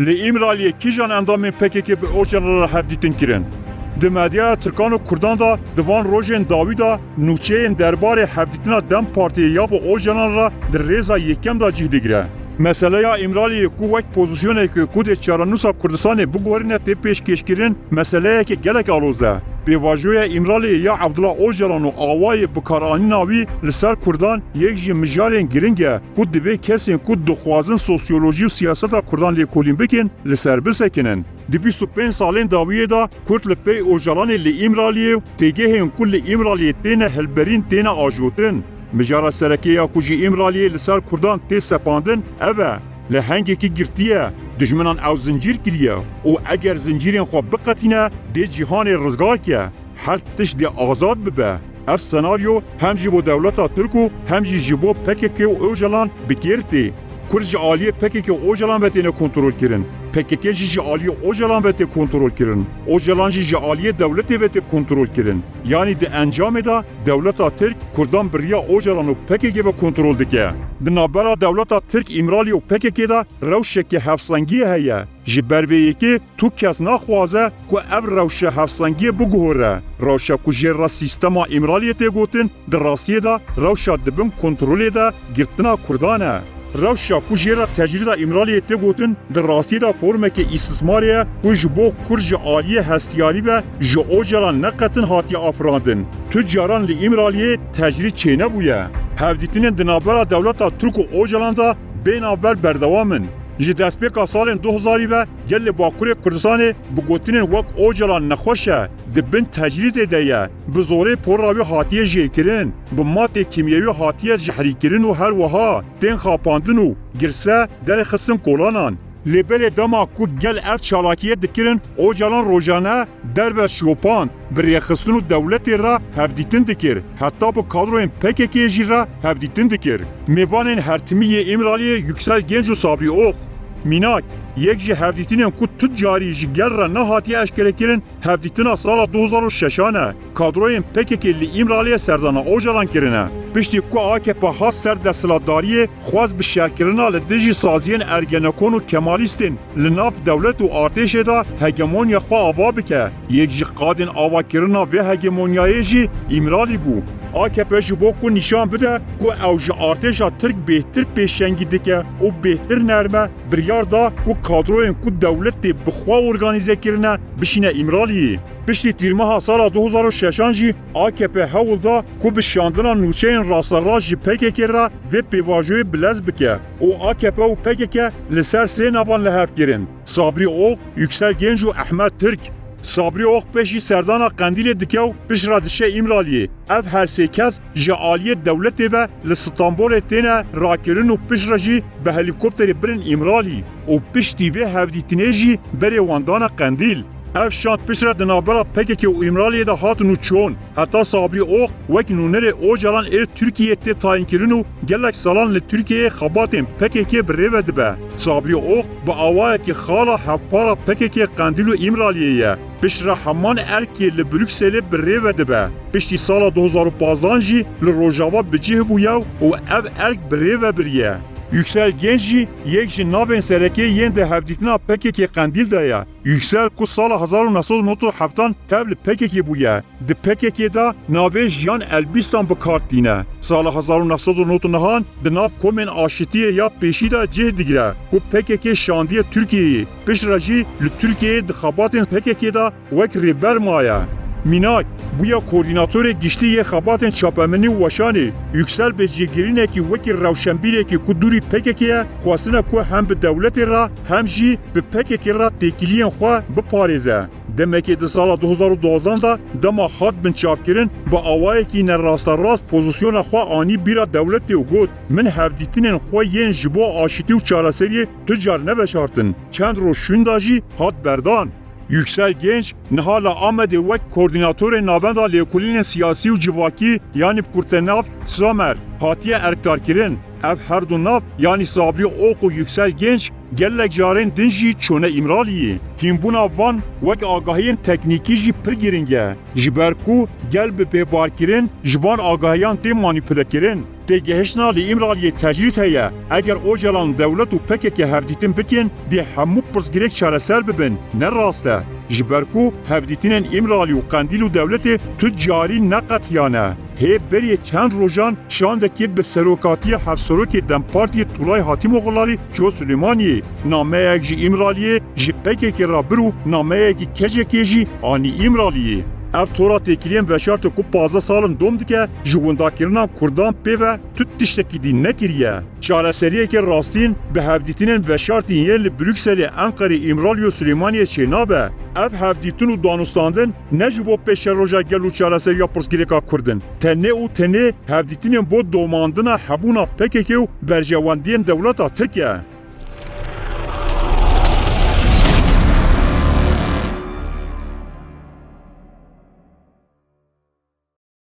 Li İmralı'ya kijan endamên PKK bi Ocalan'a hevdîtin kirin. Di medyaya Tirkan û Kurdan da di van rojên dawî da nûçeyên derbarê hevdîtina Dem Partiyê ya bi Ocalan ra di rêza yekem da cih digire. Meseleya İmralı'yê ku wek pozisyonekê ku dê Çaranûsa Kurdistanê bigwarîne tê pêşkêşkirin meseleyekê gelek aloz e. Pêvajoya İmralı'yê ya Abdullah Ocalan û awayê bikaranîna wî li ser Kurdan yek ji mijarên giring e ku divê kesên ku dixwazin sosyolojî û siyaseta Kurdan lêkolîn bikin li ser bisekinin. Di 25 salên dawiyê da Kurd li pey Ocalanê li İmralı'yê têgehên ku li İmralı'yê têne hilberîn têne ajotin. Mijara serekêya ku jî İmralı'yê li ser Kurdan tê sepandin ev e. Li hengekî girtiye dijminan ew zincîr kiriye û eger zincîrên xwe biqetîne dê cîhanê rizgar ke. Her tişt dê azad bibe. Ev senaryo hem ji bo dewleta Tirk û hem jî ji bo PKK û Ocalan bikêr tê. Kurd ji aliyê PKK û Ocalan ve têne kontrol kirin. PKK jî ji aliyê Ocalan ve tê kontrol kirin. Ocalan jî ji aliyê dewletê ve tê kontrol kirin. Yani di encamê da dewleta Tirk Kurdan biriya Ocalan û PKK ve kontrol dike. Di navbera dewleta Tirk İmralı û PKK da rewşeke hevsengî heye. Ji ber vê yekê tu kes naxwaze ku ev rewşa hevsengiyê biguhore. Rewşa ku jê ra sîstema İmralıyê tê gotin, di rastiyê da rewşa dibin kontrolê de girtina Kurdan e. Rewşa ku jê ra tecrida İmralıyê tê gotin, di rastiyê da formeke îstismarê ye ku ji bo Kurd ji aliyê hestiyarî ve ji Ocalan neqetin hatiye afirandin. Tu caran li İmralıyê tecrî çênebûye. Hevdîtinên di navbera dewleta Tirk û Ocalan da bênaber berdewam in. Ji destpêka salên 2000 ve gel li Bakurê Kurdistanê bi gotinên wek Ocalan nexweş e, di bin tecrîdê de ye. Bi zorê porra wî hatiye jêkirin, bi matê kîmyewî hatiye jihrîkirin û her wiha tên xapandin û girse derê xistin kolanan. Lêbelê dema ku gel ev çalakiye dikirin, Ocalan rojane derve şopan, bi rêxistin û dewletê ra hevdîtin dikir. Heta bi kadroyên PKK'yê jî ra hevdîtin dikir. Mêvanên hertimiyê İmralıyê Yüksel Genç û Sabri Ok. Minak, yek ji hevdîtinên ku tut carî ji gel re nehatiye eşkerekirin hevdîtina sala 2006 e. Kadroyên PKK li İmralıyê serdana Ocalan kirine. Piştî ku AKP has ser desthilatdariyê xwaz bi şerkirina li dijî saziyên Ergenekon û Kemalîstên li nav dewlet û artêşê da hegemonya xwe ava bike. Yek ji qadên avakirina vê hegemonyayê jî İmralî bû. AKP ji bo ku nîşan bide ku ew ji artêşa Tirk bêhtir pêşengî dike û bêhtir nerme biryar da ku kadroyên ku dewletê bi xwe organîze kirine bişîne İmraliyê. Piştî tîrmeha sala 2006 jî AKP hewl da ku bi şandina nûçeyên rasterast ji PKK ra vê pêvajoyê bilez bike û AKP û PKK li ser sê navan li hev kirin. Sabri Ok, Yüksel Genç û Ehmed Tirk. Sabri Ok peşî serdana Qendîlê dikew pişra dişe İmraliyê. Ev her sê kes ji aliyê dewletê ve li Stenbolê têne rakirin û pişra jî bi helîkopterê birin İmralî û piştî vê hevdîtinê jî berê wan dana Qendîl. Ev şant pişre di navbera PKK û İmraliyê de hatin û çûn. Heta Sabri Ok wek nûnerê Ocalan ê Tirkiyeyê tê tayinkirin û gelek salan li Tirkiyeyê xebatên PKK bi rêve dibe. Sabri Ok bi awayekî xala hevpara PKK Qendîl û İmraliyê ye. Pişre heman erkê li Brükselê bi rêve dibe. Piştî sala 2015 jî li Rojava bicih bûye û ev erk bi rêve biriye. Yüksel Genç jî yek ji navên serekê yên de hevdîtina PKK Qendîl de ye. Yüksel ku sala 1997 tev li PKK bûye. Di PKK da navê Jiyan Elbîstan bikartîne. Sala 1999 di nav komên aşitiyê ya pêşî de cih digire ku PKK şandiye Tirkiyeyê. Pişre jî li Tirkiyeyê di xebatên PKK da wek rêber maye. Minak, buya koordinatörê giştî yê xebatên çapemenî û weşanê. Yüksel bi jêgirînekî wekî rewşenbîrekî ku dûrî PKK ye, xwastine ku hem bi dewletê ra hem jî bi PKK ra têkiliyên xwe biparêze. Demekê di sala 2012 da dema hat bin çavkirin bi awayekî nerasterast pozisyona xwe anî bîra dewletê û got min hevdîtinên xwe yên ji bo aşitî û çareseriyê tu car neveşartin. Çend roj şûnda jî hat berdan. Yüksel Genç, nihala Amedê wek koordinatörê navenda lêkolînên siyasî û civakî yanî Kurtenav Samer hatiye erkdarkirin. Ev her du nav yanî Sabri Ok û Yüksel Genç gelek carên din jî çûne İmraliyê. Hînbûna van wek agahiyên teknîkî jî pir giring e. Ji ber ku gel bi pêbarkirin ji van agahiyan tê manîpulekirin. تگهشنا لی امرالی تجریت هیا اگر اوجلان دولت و پکک هفدیتن بکن دی همو پرسگیرک چارەسەر ببن نه راسته جبرکو هفدیتن امرالی و قندیل و دولت تجاری نقطیانه هی بری چند روزان شاندکی به سروکاتی هفسروک دم پارتی طولای حاتی مغلاری جو سلیمانی نامه یک جی امرالیه جی پکک را برو نامه یک کجکی جی آنی امرالیه ev tora têkiliyên veşartê ku 15 salin dom dike ji wendakirina Kurdan pêve tut tiştekî dî nekiriye. Çareseriyekê rastîn bi hevdîtinên veşartî yên li Brükselê, Enqerê, İmralı û Silêmaniyê çênabe. Ev hevdîtin û danûstandin ne ji bo pêşeroja gel û çareseriya pirsgirêka Kurdin. Tenê û tenê hevdîtinên bo domandina hebûna PKK û berjewendiyên dewleta Tirkiye.